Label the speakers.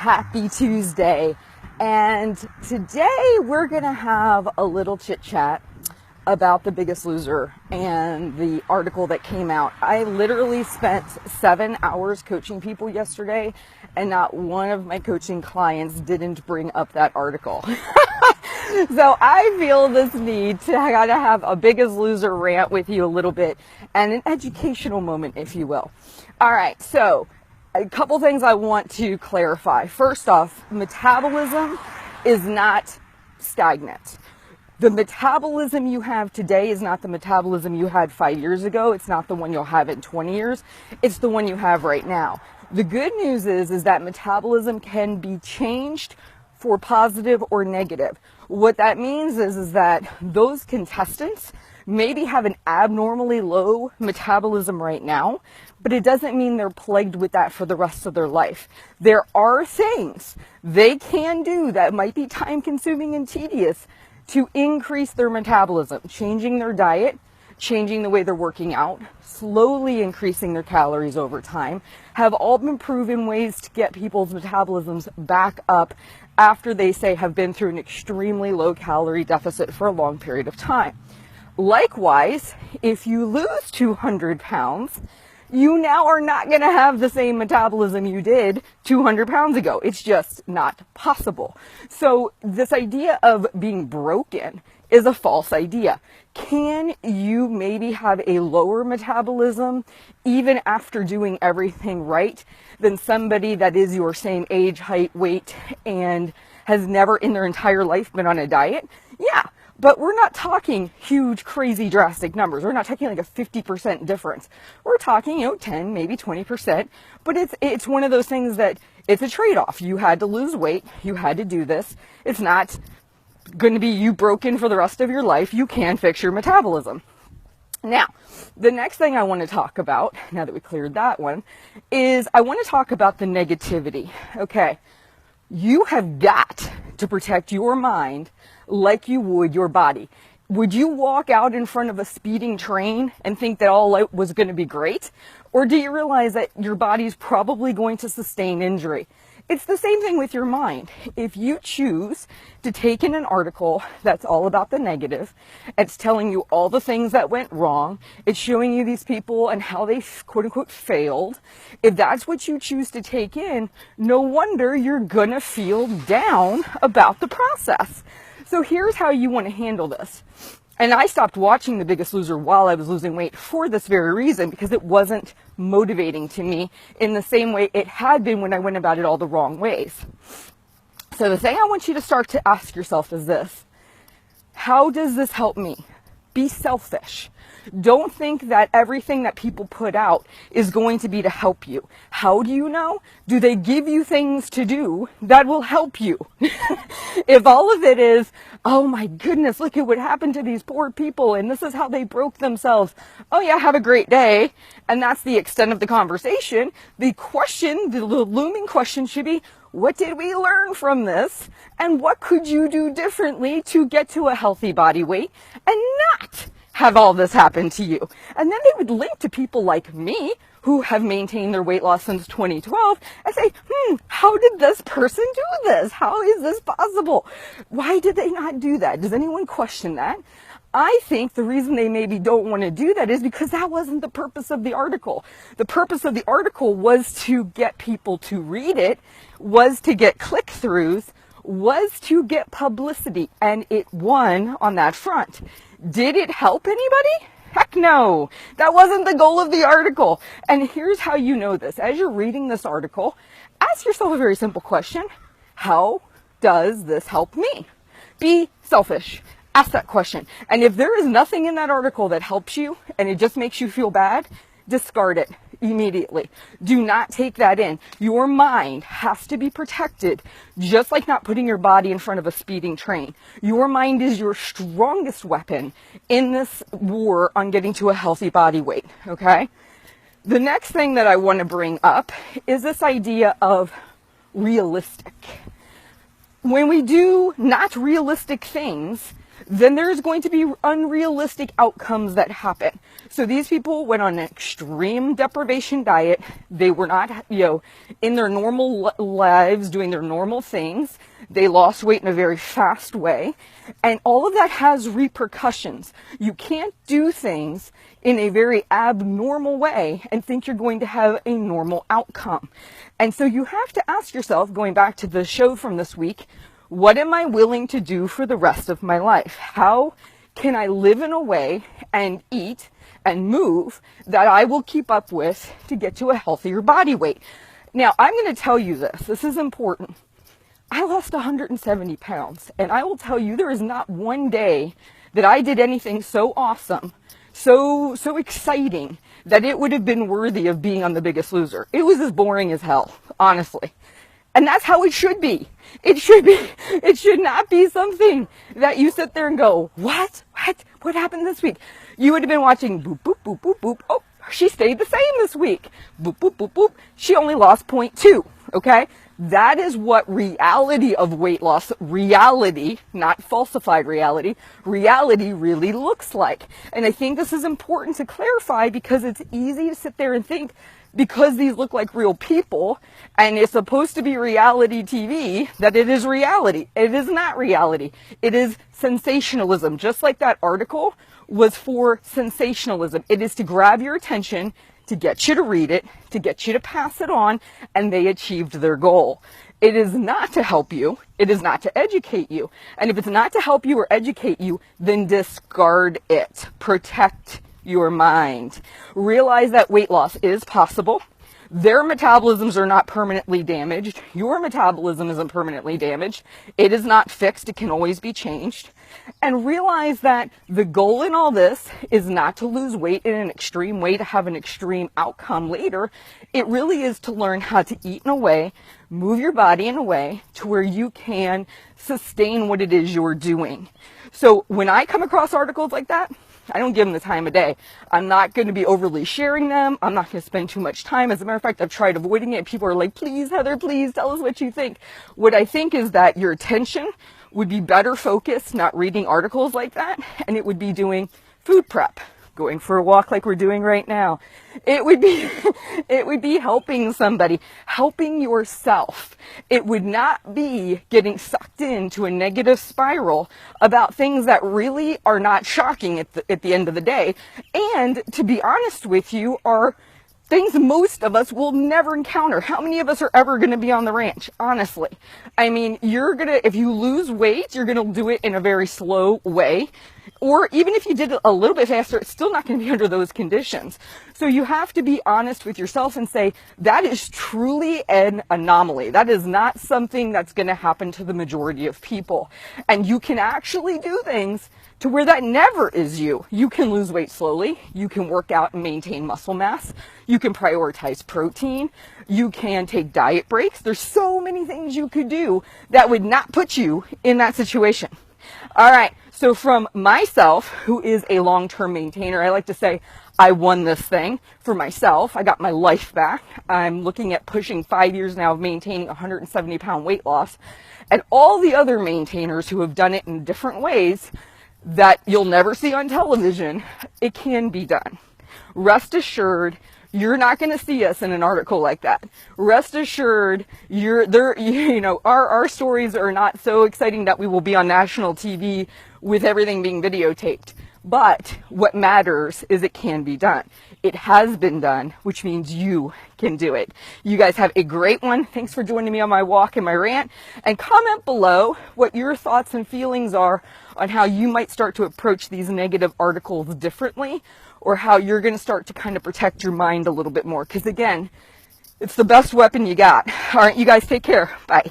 Speaker 1: Happy Tuesday. And today we're going to have a little chit chat about The Biggest Loser and the article that came out. I literally spent 7 hours coaching people yesterday, and not one of my coaching clients didn't bring up that article. So I feel this need to gotta have a Biggest Loser rant with you a little bit, and an educational moment, if you will. All right, so a couple things I want to clarify. First off, metabolism is not stagnant. The metabolism you have today is not the metabolism you had 5 years ago. It's not the one you'll have in 20 years. It's the one you have right now. The good news is that metabolism can be changed for positive or negative. What that means is that those contestants maybe have an abnormally low metabolism right now, but it doesn't mean they're plagued with that for the rest of their life. There are things they can do that might be time consuming and tedious to increase their metabolism, changing their diet, changing the way they're working out, slowly increasing their calories over time, have all been proven ways to get people's metabolisms back up after they say have been through an extremely low calorie deficit for a long period of time. Likewise, if you lose 200 pounds, you now are not going to have the same metabolism you did 200 pounds ago. It's just not possible. So this idea of being broken is a false idea. Can you maybe have a lower metabolism even after doing everything right than somebody that is your same age, height, weight, and has never in their entire life been on a diet? Yeah. But we're not talking huge, crazy, drastic numbers. We're not talking like a 50% difference. We're talking, 10, maybe 20%. But it's one of those things that it's a trade-off. You had to lose weight. You had to do this. It's not going to be you broken for the rest of your life. You can fix your metabolism. Now, the next thing I want to talk about, now that we cleared that one, is I want to talk about the negativity. Okay. You have got to protect your mind like you would your body. Would you walk out in front of a speeding train and think that all was going to be great? Or do you realize that your body's probably going to sustain injury? It's the same thing with your mind. If you choose to take in an article that's all about the negative, it's telling you all the things that went wrong, it's showing you these people and how they quote unquote failed. If that's what you choose to take in, no wonder you're gonna feel down about the process. So here's how you want to handle this. And I stopped watching The Biggest Loser while I was losing weight for this very reason, because it wasn't motivating to me in the same way it had been when I went about it all the wrong ways. So the thing I want you to start to ask yourself is this: how does this help me? Be selfish. Don't think that everything that people put out is going to be to help you. How do you know? Do they give you things to do that will help you? If all of it is, oh my goodness, look at what happened to these poor people and this is how they broke themselves. Oh yeah, have a great day. And that's the extent of the conversation. The question, the looming question should be, what did we learn from this? And what could you do differently to get to a healthy body weight and not have all this happen to you? And then they would link to people like me who have maintained their weight loss since 2012 and say, how did this person do this? How is this possible? Why did they not do that? Does anyone question that? I think the reason they maybe don't want to do that is because that wasn't the purpose of the article. The purpose of the article was to get people to read it, was to get click-throughs, was to get publicity, and it won on that front. Did it help anybody? Heck no. That wasn't the goal of the article. And here's how you know this. As you're reading this article, ask yourself a very simple question. How does this help me? Be selfish. Ask that question. And if there is nothing in that article that helps you and it just makes you feel bad, discard it immediately. Do not take that in. Your mind has to be protected, just like not putting your body in front of a speeding train. Your mind is your strongest weapon in this war on getting to a healthy body weight, okay? The next thing that I want to bring up is this idea of realistic. When we do not realistic things, then there's going to be unrealistic outcomes that happen. So these people went on an extreme deprivation diet. They were not, in their normal lives doing their normal things. They lost weight in a very fast way. And all of that has repercussions. You can't do things in a very abnormal way and think you're going to have a normal outcome. And so you have to ask yourself, going back to the show from this week, what am I willing to do for the rest of my life? How can I live in a way and eat and move that I will keep up with to get to a healthier body weight? Now, I'm going to tell you this. This is important. I lost 170 pounds, and I will tell you there is not one day that I did anything so awesome, so exciting, that it would have been worthy of being on The Biggest Loser. It was as boring as hell, honestly. And that's how it should be. It should not be something that you sit there and go, what happened this week? You would have been watching boop, boop, boop, boop, boop. Oh, she stayed the same this week. Boop, boop, boop, boop. She only lost 0.2. Okay. That is what reality of weight loss, reality, not falsified reality really looks like. And I think this is important to clarify because it's easy to sit there and think, because these look like real people and it's supposed to be reality TV, that it is reality. It is not reality. It is sensationalism. Just like that article was for sensationalism. It is to grab your attention, to get you to read it, to get you to pass it on, and they achieved their goal. It is not to help you. It is not to educate you. And if it's not to help you or educate you, then discard it. Protect your mind. Realize that weight loss is possible. Their metabolisms are not permanently damaged. Your metabolism isn't permanently damaged. It is not fixed. It can always be changed. And realize that the goal in all this is not to lose weight in an extreme way to have an extreme outcome later. It really is to learn how to eat in a way, move your body in a way to where you can sustain what it is you're doing. So when I come across articles like that, I don't give them the time of day. I'm not going to be overly sharing them. I'm not going to spend too much time. As a matter of fact, I've tried avoiding it. People are like, please, Heather, please tell us what you think. What I think is that your attention would be better focused, not reading articles like that, and it would be doing food prep, going for a walk like we're doing right now. It would be helping somebody, helping yourself. It would not be getting sucked into a negative spiral about things that really are not shocking at the end of the day. And to be honest with you, are things most of us will never encounter. How many of us are ever going to be on the ranch? Honestly. I mean, if you lose weight, you're going to do it in a very slow way. Or even if you did it a little bit faster, it's still not going to be under those conditions. So you have to be honest with yourself and say, that is truly an anomaly. That is not something that's going to happen to the majority of people. And you can actually do things to where that never is you. You can lose weight slowly. You can work out and maintain muscle mass. You can prioritize protein. You can take diet breaks. There's so many things you could do that would not put you in that situation. All right. So from myself, who is a long-term maintainer, I like to say I won this thing for myself. I got my life back. I'm looking at pushing 5 years now of maintaining 170-pound weight loss. And all the other maintainers who have done it in different ways that you'll never see on television, it can be done. Rest assured, you're not going to see us in an article like that. Rest assured, our stories are not so exciting that we will be on national TV with everything being videotaped. But what matters is it can be done. It has been done, which means you can do it. You guys have a great one. Thanks for joining me on my walk and my rant. And comment below what your thoughts and feelings are on how you might start to approach these negative articles differently, or how you're going to start to kind of protect your mind a little bit more. Because again, it's the best weapon you got. All right, you guys take care. Bye.